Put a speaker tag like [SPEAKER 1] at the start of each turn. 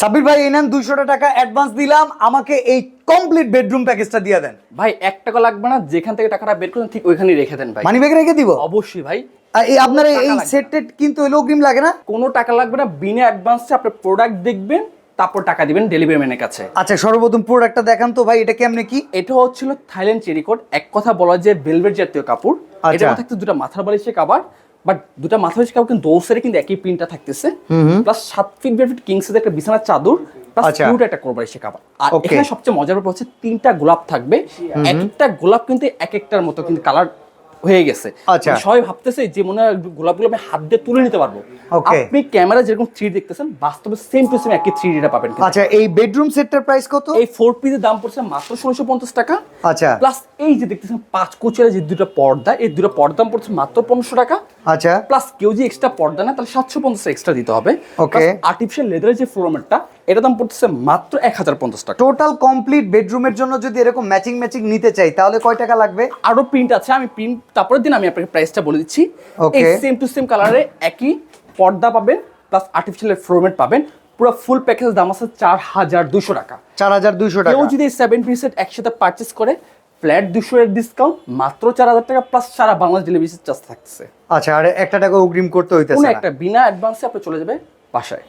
[SPEAKER 1] সাব্বির ভাই এই নেন 200 টাকা অ্যাডভান্স দিলাম, আমাকে এই কমপ্লিট বেডরুম প্যাকেজটা দিয়ে দেন।
[SPEAKER 2] ভাই 1 টাকা লাগবে না, যেখান থেকে টাকাটা বের করেন ঠিক ওইখানেই রেখে দেন ভাই।
[SPEAKER 1] মানি ব্যাগে রেখে দিব
[SPEAKER 2] অবশ্যই ভাই।
[SPEAKER 1] এই আপনার
[SPEAKER 2] কোনো টাকা
[SPEAKER 1] এই
[SPEAKER 2] লাগবে না।
[SPEAKER 1] সেট টেট কিন্তু হলো অগ্রিম লাগে না?
[SPEAKER 2] কোনো টাকা লাগবে না, বিনা অ্যাডভান্সে আপনি প্রোডাক্ট দেখবেন, তারপর টাকা দিবেন ডেলিভারি ম্যানের কাছে।
[SPEAKER 1] আচ্ছা সর্বপ্রথম প্রোডাক্টটা দেখান তো ভাই, এটা কেমনে কি?
[SPEAKER 2] এটা হচ্ছিল থাইল্যান্ড চেরিকোট, এক কথা বলা যায় ভেলভেট জাতীয় কাপড়।
[SPEAKER 1] আচ্ছা।
[SPEAKER 2] এটার মধ্যে থাকতে দুটো মাথার বালিশের কভার, বাট দুটো মাথার বালিশের কভার কিন্তু দোসের কিন্তু একই প্রিন্টটা থাকতেছে, plus 7 feet by feet king সাইজের একটা বিছানার চাদর, প্লাস
[SPEAKER 1] আচ্ছা।
[SPEAKER 2] কিউট একটা কোরবালিশের কভার। আর
[SPEAKER 1] Okay.
[SPEAKER 2] এখানে সবচেয়ে মজার ব্যাপার হচ্ছে 3টা গোলাপ থাকবে, এক একটা গোলাপ কিন্তু এক একটার মতো কিন্তু কালার হয়ে গেছে।
[SPEAKER 1] আচ্ছা।
[SPEAKER 2] মানে সবাই ভাবতেছে যে মনে হয় গোলাপগুলো আমি হাত দিয়ে তুলে নিতে পারবো।
[SPEAKER 1] Okay.
[SPEAKER 2] আপনি ক্যামেরা যেরকম 3D দেখতেছেন, বাস্তবে সেম টু সেম একই 3D টা পাবেন কিন্তু।
[SPEAKER 1] আচ্ছা এই বেডরুম সেটটার প্রাইস কত?
[SPEAKER 2] এই 4 পিসের দাম পড়ছে মাত্র 1650 টাকা।
[SPEAKER 1] আচ্ছা
[SPEAKER 2] প্লাস এই যে দেখতেছেন 5 কোচের যে দুটো পর্দা, এই দুটো পর্দার দাম পড়ছে মাত্র 1500 টাকা।
[SPEAKER 1] আচ্ছা
[SPEAKER 2] প্লাস কেউ যদি এক্সট্রা পর্দা না তাহলে 750 এক্সট্রা দিতে হবে।
[SPEAKER 1] Okay.
[SPEAKER 2] আর্টিফিশিয়াল লেদারের যে ফ্লোরম্যাটটা, এটা দাম পড়ছে মাত্র 1050 টাকা।
[SPEAKER 1] টোটাল কমপ্লিট বেডরুমের জন্য যদি এরকম ম্যাচিং ম্যাচিং নিতে চাই তাহলে কয় টাকা লাগবে?
[SPEAKER 2] আরো প্রিন্ট আছে, আমি প্রিন্ট তারপরের দিন আমি আপনাকে প্রাইসটা বলে দিচ্ছি।
[SPEAKER 1] Okay.
[SPEAKER 2] এই সেম টু সেম কালারে একই পর্দা পাবেন, প্লাস আর্টিফিশিয়াল ফ্লোরম্যাট পাবেন। পুরো ফুল প্যাকেজ দাম আছে 4200 টাকা।
[SPEAKER 1] 4200
[SPEAKER 2] কেউ
[SPEAKER 1] টাকা।
[SPEAKER 2] যদি 7 পিসের একসাথে পারচেজ করে, ফ্ল্যাট 200 এর ডিসকাউন্ট মাত্র 4000 টাকা, প্লাস সারা বাংলাদেশ ডেলিভারি চার্জ থাকছে।
[SPEAKER 1] আচ্ছা আর 1 টাকা অগ্রিম করতে
[SPEAKER 2] কোনো
[SPEAKER 1] হইতেছে না?
[SPEAKER 2] একটা বিনা অ্যাডভান্সে আপনি চলে যাবে বাসায়।